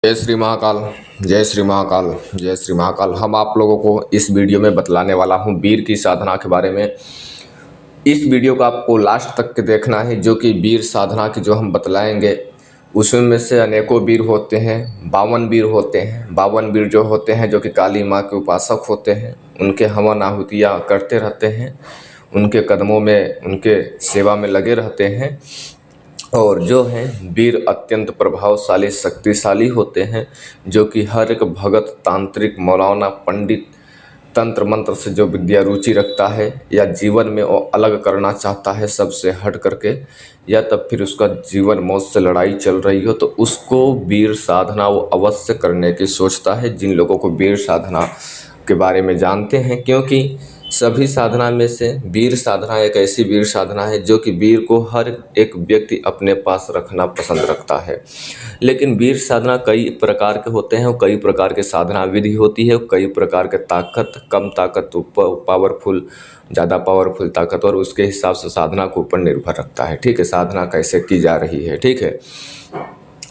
जय श्री महाकाल। जय श्री महाकाल। जय श्री महाकाल। हम आप लोगों को इस वीडियो में बतलाने वाला हूं वीर की साधना के बारे में। इस वीडियो को आपको लास्ट तक के देखना है, जो कि वीर साधना की जो हम बतलाएंगे उसमें से अनेकों वीर होते हैं। 52 वीर होते हैं। 52 वीर जो होते हैं जो कि काली माँ के उपासक होते हैं, उनके हवन आहुतियाँ करते रहते हैं, उनके कदमों में उनके सेवा में लगे रहते हैं। और जो हैं वीर अत्यंत प्रभावशाली शक्तिशाली होते हैं, जो कि हर एक भगत तांत्रिक मौलाना पंडित तंत्र मंत्र से जो विद्या रुचि रखता है या जीवन में वो अलग करना चाहता है सबसे हट करके, या तब फिर उसका जीवन मौत से लड़ाई चल रही हो, तो उसको वीर साधना वो अवश्य करने की सोचता है। जिन लोगों को वीर साधना के बारे में जानते हैं, क्योंकि सभी साधना में से वीर साधना एक ऐसी वीर साधना है जो कि वीर को हर एक व्यक्ति अपने पास रखना पसंद रखता है। लेकिन वीर साधना कई प्रकार के होते हैं और कई प्रकार के साधना विधि होती है, कई प्रकार के ताकत, कम ताकत, पावरफुल, ज़्यादा पावरफुल ताकत, और उसके हिसाब से साधना के ऊपर निर्भर रखता है। ठीक है, साधना कैसे की जा रही है। ठीक है,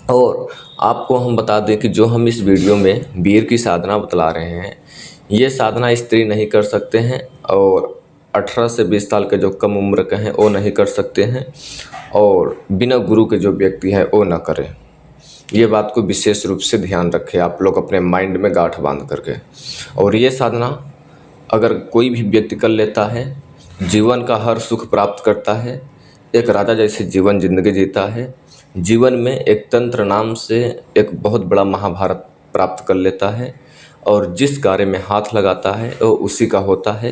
और आपको हम बता दें कि जो हम इस वीडियो में वीर की साधना बतला रहे हैं, ये साधना स्त्री नहीं कर सकते हैं, और 18 से 20 साल के जो कम उम्र के हैं वो नहीं कर सकते हैं, और बिना गुरु के जो व्यक्ति हैं वो ना करें। ये बात को विशेष रूप से ध्यान रखें आप लोग अपने माइंड में गांठ बांध करके। और ये साधना अगर कोई भी व्यक्ति कर लेता है, जीवन का हर सुख प्राप्त करता है, एक राजा जैसे जीवन जिंदगी जीता है, जीवन में एक तंत्र नाम से एक बहुत बड़ा महाभारत प्राप्त कर लेता है, और जिस कार्य में हाथ लगाता है वो उसी का होता है।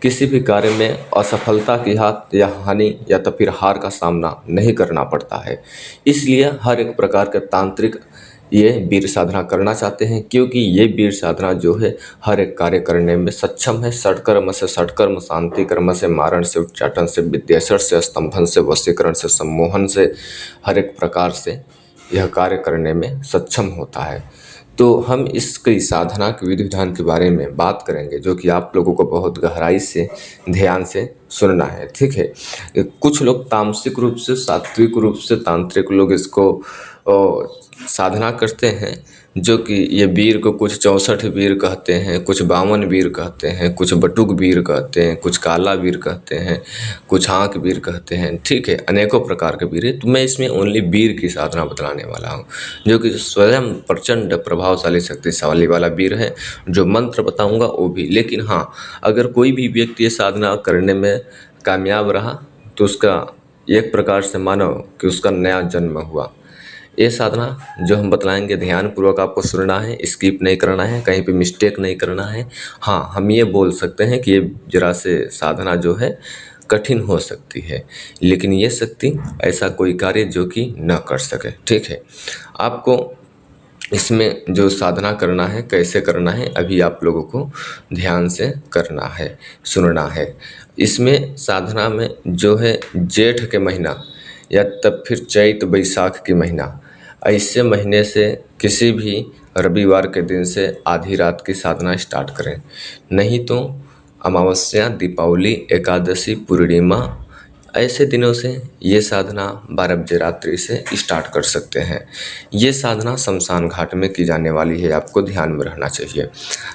किसी भी कार्य में असफलता की हाथ या हानि या तो फिर हार का सामना नहीं करना पड़ता है। इसलिए हर एक प्रकार के तांत्रिक ये वीर साधना करना चाहते हैं, क्योंकि ये वीर साधना जो है हर एक कार्य करने में सक्षम है। षटकर्म से षटकर्म, शांति कर्म से, मारण से, उच्चाटन से, विद्वेषण से, स्तंभन से, वशीकरण से, सम्मोहन से, हर एक प्रकार से यह कार्य करने में सक्षम होता है। तो हम इसकी साधना के विधि विधान के बारे में बात करेंगे, जो कि आप लोगों को बहुत गहराई से ध्यान से सुनना है। ठीक है, कुछ लोग तामसिक रूप से, सात्विक रूप से, तांत्रिक लोग इसको साधना करते हैं, जो कि ये वीर को कुछ 64 वीर कहते हैं, कुछ 52 वीर कहते हैं, कुछ बटुक वीर कहते हैं, कुछ काला वीर कहते हैं, कुछ आंक वीर कहते हैं। ठीक है, अनेकों प्रकार के वीर है। तो मैं इसमें ओनली वीर की साधना बतलाने वाला हूँ, जो कि स्वयं प्रचंड प्रभावशाली शक्तिशाली वाला वीर है। जो मंत्र बताऊँगा वो भी। लेकिन हाँ, अगर कोई भी व्यक्ति ये साधना करने में कामयाब रहा तो उसका एक प्रकार से मानो कि उसका नया जन्म हुआ। ये साधना जो हम बतलाएंगे ध्यानपूर्वक आपको सुनना है, स्किप नहीं करना है, कहीं पे मिस्टेक नहीं करना है। हाँ, हम ये बोल सकते हैं कि ये जरा से साधना जो है कठिन हो सकती है, लेकिन ये शक्ति ऐसा कोई कार्य जो कि न कर सके। ठीक है, आपको इसमें जो साधना करना है, कैसे करना है, अभी आप लोगों को ध्यान से करना है, सुनना है। इसमें साधना में जो है जेठ के महीना या तब फिर चैत बैसाख के महीना, ऐसे महीने से किसी भी रविवार के दिन से आधी रात की साधना स्टार्ट करें। नहीं तो अमावस्या, दीपावली, एकादशी, पूर्णिमा, ऐसे दिनों से ये साधना 12 बजे रात्रि से स्टार्ट कर सकते हैं। ये साधना शमशान घाट में की जाने वाली है, आपको ध्यान में रहना चाहिए।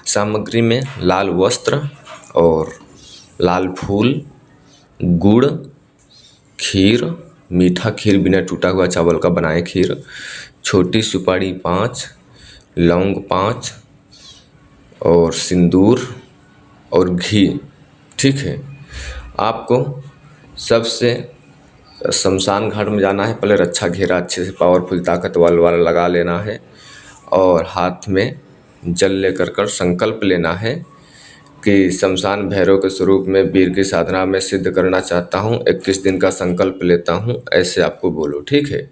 सामग्री में लाल वस्त्र और लाल फूल, गुड़, खीर, मीठा खीर बिना टूटा हुआ चावल का बनाए खीर, छोटी सुपारी 5, लौंग 5, और सिंदूर और घी। ठीक है, आपको सबसे शमशान घाट में जाना है, पहले रक्षा घेरा अच्छे से पावरफुल ताकत वाला लगा लेना है, और हाथ में जल लेकर कर संकल्प लेना है कि शमशान भैरव के स्वरूप में वीर की साधना में सिद्ध करना चाहता हूँ, 21 दिन का संकल्प लेता हूँ, ऐसे आपको बोलो। ठीक है,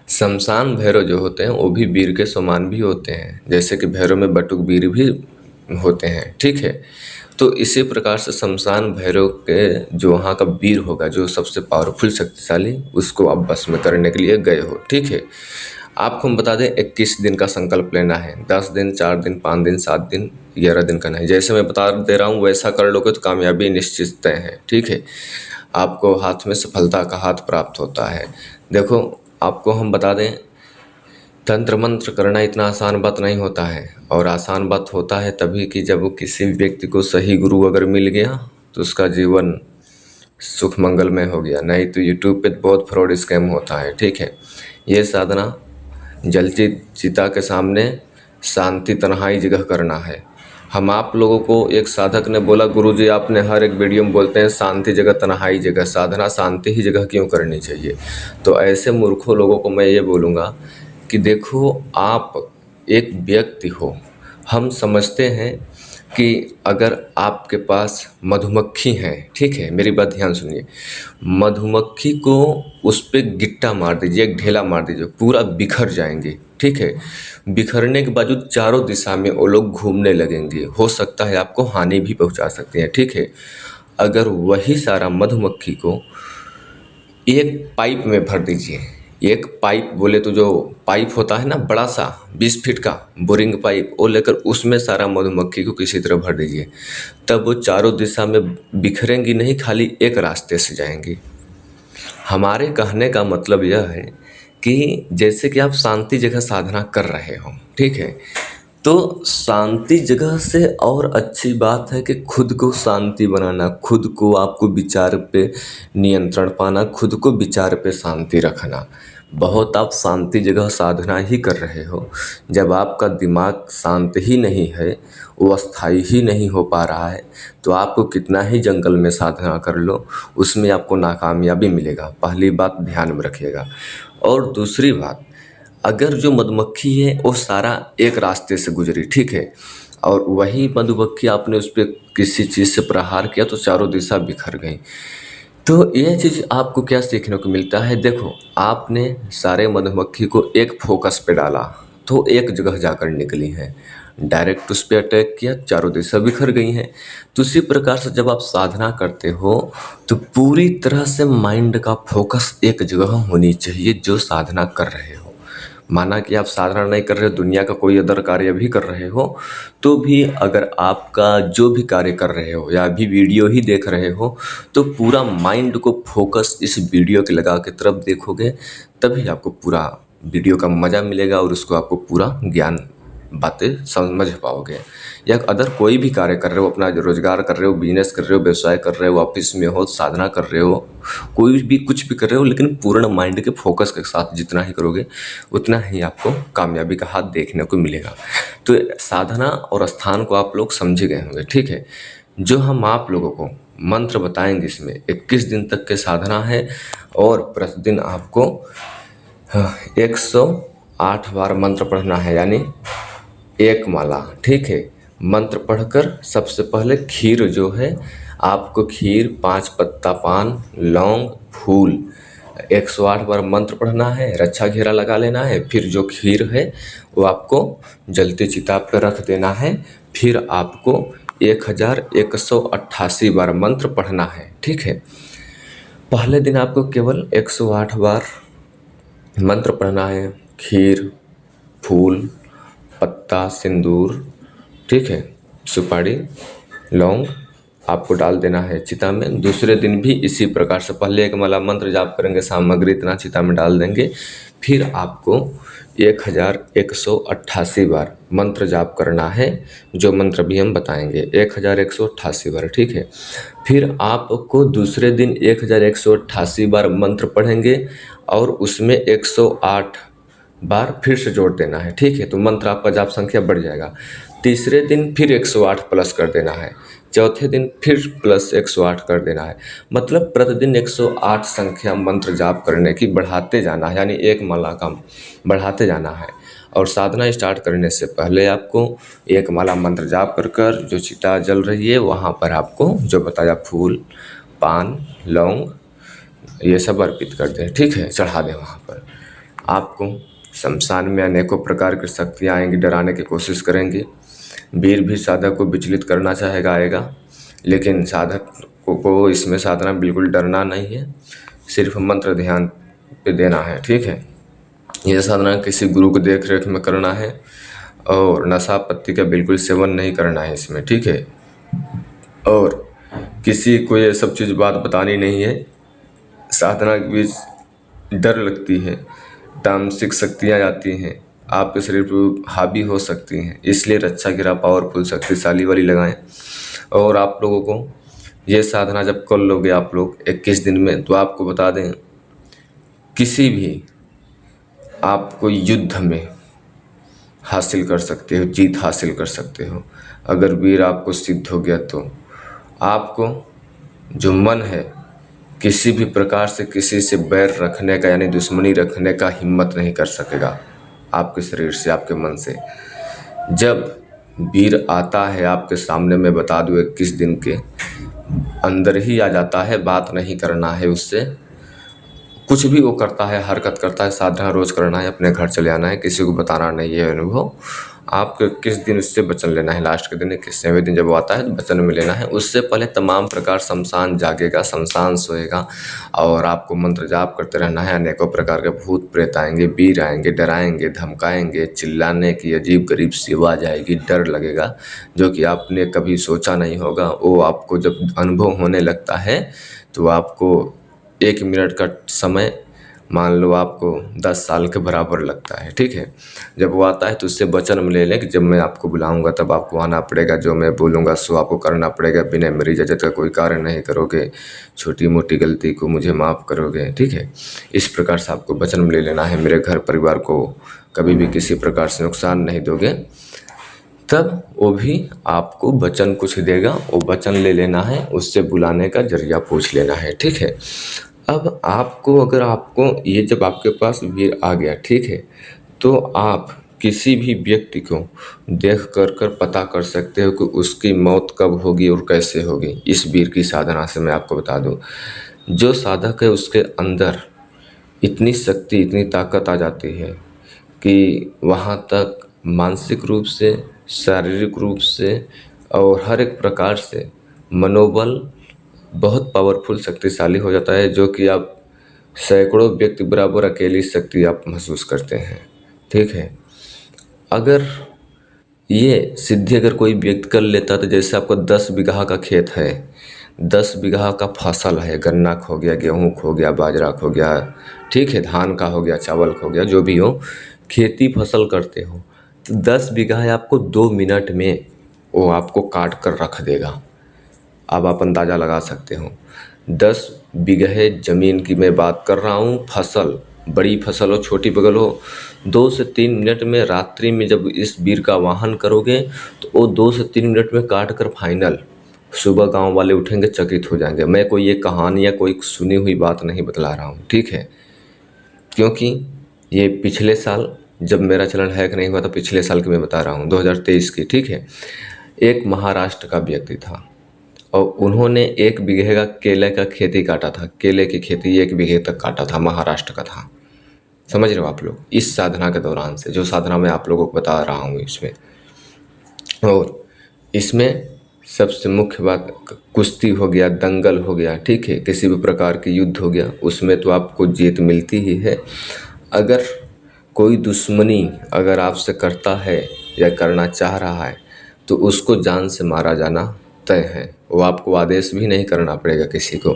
शमशान भैरव जो होते हैं वो भी वीर के समान भी होते हैं, जैसे कि भैरव में बटुक वीर भी होते हैं। ठीक है, तो इसी प्रकार से शमशान भैरव के जो वहाँ का वीर होगा, जो सबसे पावरफुल शक्तिशाली, उसको आप बस में करने के लिए गए हो। ठीक है, आपको हम बता दें 21 दिन का संकल्प लेना है। 10 दिन, 4 दिन, 5 दिन, 7 दिन, 11 दिन का नहीं। जैसे मैं बता दे रहा हूँ वैसा कर लोगे तो कामयाबी निश्चित तय है। ठीक है, आपको हाथ में सफलता का हाथ प्राप्त होता है। देखो, आपको हम बता दें तंत्र मंत्र करना इतना आसान बात नहीं होता है, और आसान बात होता है तभी कि जब वो किसी भी व्यक्ति को सही गुरु अगर मिल गया तो उसका जीवन सुख मंगलमय हो गया। नहीं तो यूट्यूब पे बहुत फ्रॉड स्कैम होता है। ठीक है, ये साधना जलती चिता के सामने शांति तन्हाई जगह करना है। हम आप लोगों को एक साधक ने बोला, गुरुजी आपने हर एक वीडियो में बोलते हैं शांति जगह तन्हाई जगह, साधना शांति ही जगह क्यों करनी चाहिए। तो ऐसे मूर्खों लोगों को मैं ये बोलूँगा कि देखो, आप एक व्यक्ति हो, हम समझते हैं कि अगर आपके पास मधुमक्खी है, ठीक है, मेरी बात ध्यान सुनिए, मधुमक्खी को उस पर गिट्टा मार दीजिए, एक ढेला मार दीजिए, पूरा बिखर जाएंगे। ठीक है, बिखरने के बावजूद चारों दिशा में वो लोग घूमने लगेंगे, हो सकता है आपको हानि भी पहुंचा सकते हैं। ठीक है, अगर वही सारा मधुमक्खी को एक पाइप में भर दीजिए, एक पाइप बोले तो जो पाइप होता है ना बड़ा सा 20 फीट का बोरिंग पाइप, वो लेकर उसमें सारा मधुमक्खी को किसी तरह भर दीजिए, तब वो चारों दिशा में बिखरेंगी नहीं, खाली एक रास्ते से जाएंगी। हमारे कहने का मतलब यह है कि जैसे कि आप शांति जगह साधना कर रहे हो, ठीक है, तो शांति जगह से और अच्छी बात है कि खुद को शांति बनाना, खुद को आपको विचार पे नियंत्रण पाना, खुद को विचार पे शांति रखना। बहुत आप शांति जगह साधना ही कर रहे हो, जब आपका दिमाग शांत ही नहीं है, वो अस्थाई ही नहीं हो पा रहा है, तो आपको कितना ही जंगल में साधना कर लो, उसमें आपको नाकामयाबी मिलेगा। पहली बात ध्यान में रखिएगा। और दूसरी बात, अगर जो मधुमक्खी है वो सारा एक रास्ते से गुजरी, ठीक है, और वही मधुमक्खी आपने उस पर किसी चीज़ से प्रहार किया तो चारों दिशा बिखर गई। तो ये चीज़ आपको क्या सीखने को मिलता है, देखो आपने सारे मधुमक्खी को एक फोकस पे डाला तो एक जगह जाकर निकली हैं, डायरेक्ट उस पर अटैक किया, चारों दिशा बिखर गई हैं। तो इसी प्रकार से जब आप साधना करते हो तो पूरी तरह से माइंड का फोकस एक जगह होनी चाहिए जो साधना कर रहे हो। माना कि आप साधना नहीं कर रहे हो, दुनिया का कोई अदर कार्य भी कर रहे हो, तो भी अगर आपका जो भी कार्य कर रहे हो या अभी वीडियो ही देख रहे हो, तो पूरा माइंड को फोकस इस वीडियो के लगा के तरफ देखोगे, तभी आपको पूरा वीडियो का मज़ा मिलेगा और उसको आपको पूरा ज्ञान बातें समझ पाओगे। या अदर कोई भी कार्य कर रहे हो, अपना रोजगार कर रहे हो, बिजनेस कर रहे हो, व्यवसाय कर रहे हो, ऑफिस में हो, साधना कर रहे हो, कोई भी कुछ भी कर रहे हो, लेकिन पूर्ण माइंड के फोकस के साथ जितना ही करोगे उतना ही आपको कामयाबी का हाथ देखने को मिलेगा। तो साधना और स्थान को आप लोग समझ गए होंगे, ठीक है। जो हम आप लोगों को मंत्र बताएंगे, इसमें 21 दिन तक के साधना है और प्रतिदिन आपको 108 बार मंत्र पढ़ना है, यानी एक माला, ठीक है। मंत्र पढ़कर सबसे पहले खीर जो है, आपको खीर, 5 पत्ता पान, लौंग, फूल, 108 बार मंत्र पढ़ना है, रक्षा घेरा लगा लेना है। फिर जो खीर है वो आपको जलती चिता पर रख देना है। फिर आपको 1188 बार मंत्र पढ़ना है, ठीक है। पहले दिन आपको केवल 108 बार मंत्र पढ़ना है, खीर, फूल, पत्ता, सिंदूर, ठीक है, सुपारी, लौंग आपको डाल देना है चिता में। दूसरे दिन भी इसी प्रकार से पहले एक माला मंत्र जाप करेंगे, सामग्री इतना चिता में डाल देंगे। फिर आपको 1188 बार मंत्र जाप करना है, जो मंत्र भी हम बताएंगे, 1188 बार, ठीक है। फिर आपको दूसरे दिन 1188 बार मंत्र पढ़ेंगे और उसमें 108 बार फिर से जोड़ देना है, ठीक है। तो मंत्र आपका जाप संख्या बढ़ जाएगा। तीसरे दिन फिर 108 प्लस कर देना है, चौथे दिन फिर प्लस 108 कर देना है। मतलब प्रतिदिन 108 संख्या मंत्र जाप करने की बढ़ाते जाना है, यानी एक माला का बढ़ाते जाना है। और साधना स्टार्ट करने से पहले आपको एक माला मंत्र जाप कर कर जो चिता जल रही है वहाँ पर आपको जो बताया फूल, पान, लौंग ये सब अर्पित कर दें, ठीक है, चढ़ा दें वहाँ पर। आपको शमशान में अनेकों प्रकार की शक्तियाँ आएंगी, डराने की कोशिश करेंगी। वीर भी साधक को विचलित करना चाहेगा, आएगा, लेकिन साधक को इसमें साधना बिल्कुल डरना नहीं है, सिर्फ मंत्र ध्यान पे देना है, ठीक है। यह साधना किसी गुरु को देख रेख में करना है और नशा पत्ती का बिल्कुल सेवन नहीं करना है इसमें, ठीक है। और किसी को ये सब चीज़ बात बतानी नहीं है। साधना के बीच डर लगती है, तामसिक शक्तियाँ आती हैं, आपके शरीर पर हावी हो सकती हैं। इसलिए रक्षा घेरा पावरफुल शक्तिशाली वाली लगाएं। और आप लोगों को ये साधना जब कर लोगे आप लोग 21 दिन में, तो आपको बता दें किसी भी आपको युद्ध में हासिल कर सकते हो, जीत हासिल कर सकते हो। अगर वीर आपको सिद्ध हो गया तो आपको जो मन है किसी भी प्रकार से किसी से बैर रखने का यानी दुश्मनी रखने का हिम्मत नहीं कर सकेगा आपके शरीर से, आपके मन से। जब वीर आता है आपके सामने, मैं बता दूं 21 दिन के अंदर ही आ जाता है, बात नहीं करना है उससे। कुछ भी वो करता है, हरकत करता है, साधना रोज करना है, अपने घर चले आना है, किसी को बताना नहीं है अनुभव। आपको किस दिन उससे वचन लेना है, लास्ट के दिन 21वें दिन जब वो आता है तो वचन में लेना है। उससे पहले तमाम प्रकार शमशान जागेगा, शमशान सोएगा और आपको मंत्र जाप करते रहना है। अनेकों प्रकार के भूत प्रेत आएंगे, वीर आएंगे, डराएंगे, धमकाएंगे, चिल्लाने की अजीब गरीब सी आवाज़ आएगी, डर लगेगा जो कि आपने कभी सोचा नहीं होगा। वो आपको जब अनुभव होने लगता है तो आपको 1 मिनट का समय मान लो आपको 10 साल के बराबर लगता है, ठीक है। जब वो आता है तो उससे वचन में ले लें कि जब मैं आपको बुलाऊंगा तब आपको आना पड़ेगा, जो मैं बोलूँगा सो आपको करना पड़ेगा, बिना मेरी इजाज़त का कोई कार्य नहीं करोगे, छोटी मोटी गलती को मुझे माफ़ करोगे, ठीक है। इस प्रकार से आपको वचन में ले लेना है, मेरे घर परिवार को कभी भी किसी प्रकार से नुकसान नहीं दोगे। तब वो भी आपको वचन कुछ देगा, वो वचन ले लेना है, उससे बुलाने का जरिया पूछ लेना है, ठीक है। अब आपको अगर आपको ये जब आपके पास वीर आ गया, ठीक है, तो आप किसी भी व्यक्ति को देख कर पता कर सकते हो कि उसकी मौत कब होगी और कैसे होगी। इस वीर की साधना से मैं आपको बता दूं, जो साधक है उसके अंदर इतनी शक्ति, इतनी ताकत आ जाती है कि वहाँ तक मानसिक रूप से, शारीरिक रूप से और हर एक प्रकार से मनोबल बहुत पावरफुल, शक्तिशाली हो जाता है, जो कि आप सैकड़ों व्यक्ति बराबर अकेली शक्ति आप महसूस करते हैं, ठीक है। अगर ये सिद्धि अगर कोई व्यक्ति कर लेता तो जैसे आपको 10 बीघा का खेत है, 10 बीघा का फसल है, गन्ना खो गया, गेहूँ खो गया, बाजरा खो गया, ठीक है, धान का हो गया, चावल खो गया, जो भी हो, खेती फसल करते हो तो 10 बीघा है, आपको 2 मिनट में वो आपको काट कर रख देगा। अब आप अंदाज़ा लगा सकते हो 10 बीघे ज़मीन की मैं बात कर रहा हूँ। फसल, बड़ी फसल हो, छोटी बगल हो, 2 से 3 मिनट में रात्रि में जब इस वीर का वाहन करोगे तो वो 2 से 3 मिनट में काट कर फाइनल, सुबह गांव वाले उठेंगे, चकित हो जाएंगे। मैं कोई ये कहानी या कोई सुनी हुई बात नहीं बतला रहा हूँ, ठीक है, क्योंकि ये पिछले साल जब मेरा चलन हैक नहीं हुआ था, पिछले साल की मैं बता रहा हूँ, 2023 की, ठीक है। एक महाराष्ट्र का व्यक्ति था और उन्होंने 1 बीघे का केले का खेती काटा था, केले की खेती 1 बीघे तक काटा था, महाराष्ट्र का था। समझ रहे हो आप लोग, इस साधना के दौरान से, जो साधना मैं आप लोगों को बता रहा हूँ इसमें। और इसमें सबसे मुख्य बात कुश्ती हो गया, दंगल हो गया, ठीक है, किसी भी प्रकार की युद्ध हो गया, उसमें तो आपको जीत मिलती ही है। अगर कोई दुश्मनी अगर आपसे करता है या करना चाह रहा है तो उसको जान से मारा जाना तय है। वो आपको आदेश भी नहीं करना पड़ेगा किसी को।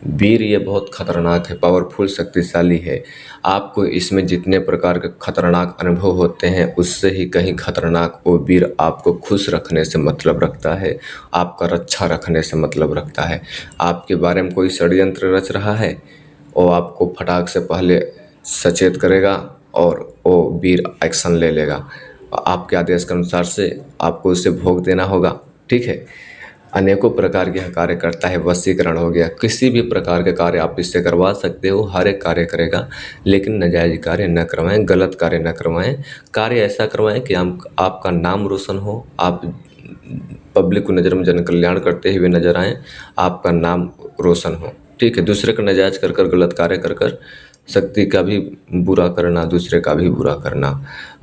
वीर ये बहुत खतरनाक है, पावरफुल, शक्तिशाली है। आपको इसमें जितने प्रकार के खतरनाक अनुभव होते हैं उससे ही कहीं खतरनाक वो वीर आपको खुश रखने से मतलब रखता है, आपका रक्षा रखने से मतलब रखता है। आपके बारे में कोई षड्यंत्र रच रहा है वो आपको फटाक से पहले सचेत करेगा और वो वीर एक्शन ले लेगा। आपके आदेश के अनुसार से आपको उसे भोग देना होगा, ठीक है। अनेकों प्रकार के कार्य करता है, वशीकरण हो गया, किसी भी प्रकार के कार्य आप इससे करवा सकते हो, हर एक कार्य करेगा। लेकिन नाजायज कार्य न करवाएं, गलत कार्य न करवाएं, कार्य ऐसा करवाएं कि आपका नाम रोशन हो, आप पब्लिक को नज़र में जन कल्याण करते हुए नजर आएँ, आपका नाम रोशन हो, ठीक है। दूसरे का नाजायज कर कर, गलत कार्य कर कर शक्ति का भी बुरा करना, दूसरे का भी बुरा करना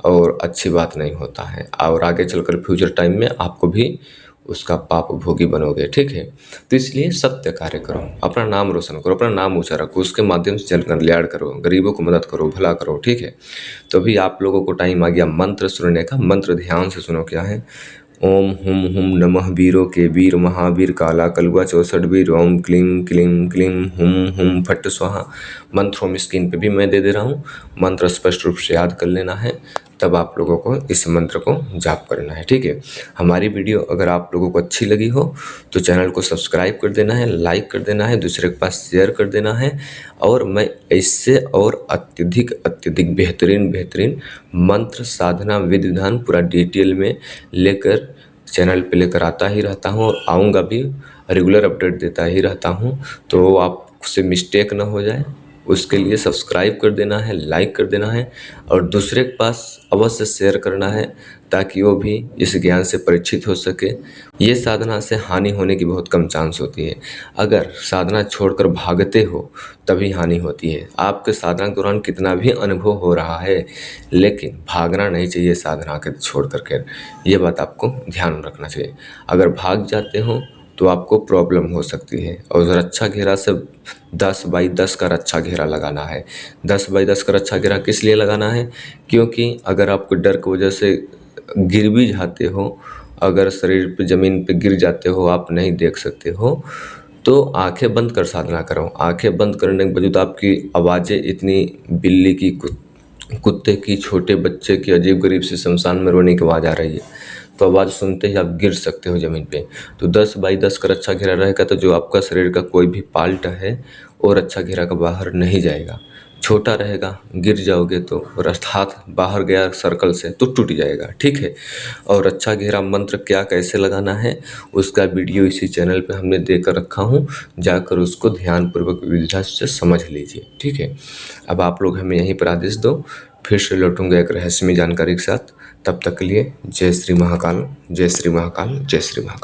और अच्छी बात नहीं होता है। और आगे चलकर फ्यूचर टाइम में आपको भी उसका पाप भोगी बनोगे, ठीक है। तो इसलिए सत्य कार्य करो, अपना नाम रोशन करो, अपना नाम ऊंचा रखो, उसके माध्यम से जन कल्याण करो, गरीबों को मदद करो, भला करो, ठीक है। तो अभी आप लोगों को टाइम आ गया मंत्र सुनने का। मंत्र ध्यान से सुनो, क्या है। ओम हुम हुम नमः वीरों के वीर महावीर काला कलुआ 64 वीर। ओम क्लीम क्लीम क्लीम हुम हुम फट स्वाहा। मंत्र होम स्क्रीन पे भी मैं दे रहा हूँ, मंत्र स्पष्ट रूप से याद कर लेना है। तब आप लोगों को इस मंत्र को जाप करना है। ठीक है, हमारी वीडियो अगर आप लोगों को अच्छी लगी हो तो चैनल को सब्सक्राइब कर देना है, लाइक कर देना है, दूसरे के पास शेयर कर देना है। और मैं इससे और अत्यधिक बेहतरीन मंत्र, साधना, विधि विधान पूरा डिटेल में लेकर चैनल पे लेकर आता ही रहता हूँ और आऊँगा भी, रेगुलर अपडेट देता ही रहता हूँ। तो आपसे मिस्टेक ना हो जाए उसके लिए सब्सक्राइब कर देना है, लाइक कर देना है और दूसरे के पास अवश्य शेयर करना है ताकि वो भी इस ज्ञान से परिचित हो सके। ये साधना से हानि होने की बहुत कम चांस होती है। अगर साधना छोड़कर भागते हो तभी हानि होती है। आपके साधना के दौरान कितना भी अनुभव हो रहा है लेकिन भागना नहीं चाहिए साधना के छोड़ करके, ये बात आपको ध्यान रखना चाहिए। अगर भाग जाते हो तो आपको प्रॉब्लम हो सकती है। और रक्षा घेरा से 10 बाई 10 का रक्षा घेरा लगाना है। 10 बाई 10 का रक्षा घेरा किस लिए लगाना है? क्योंकि अगर आपको डर की वजह से गिर भी जाते हो, अगर शरीर पे ज़मीन पे गिर जाते हो, आप नहीं देख सकते हो, तो आंखें बंद कर साधना करो। आंखें बंद करने के बावजूद आपकी आवाज़ें इतनी बिल्ली की, कुत्ते की, छोटे बच्चे की, अजीब गरीब से शमशान में रोने की आवाज़ आ रही है, तो आवाज़ सुनते ही आप गिर सकते हो ज़मीन पे। तो 10 बाई 10 का रक्षा घेरा रहेगा तो जो आपका शरीर का कोई भी पार्ट है वो रक्षा घेरा का बाहर नहीं जाएगा। छोटा रहेगा, गिर जाओगे तो हाथ बाहर गया सर्कल से तो टूट जाएगा। ठीक है, और रक्षा घेरा मंत्र क्या कैसे लगाना है उसका वीडियो इसी चैनल पे हमने देकर रखा हूँ, जाकर उसको ध्यानपूर्वक विधिता से समझ लीजिए। ठीक है, अब आप लोग हमें यहीं पर आदेश दो, फिर से लौटूंगा एक रहस्यमय जानकारी के साथ। तब तक के लिए जय श्री महाकाल, जय श्री महाकाल, जय श्री महाकाल।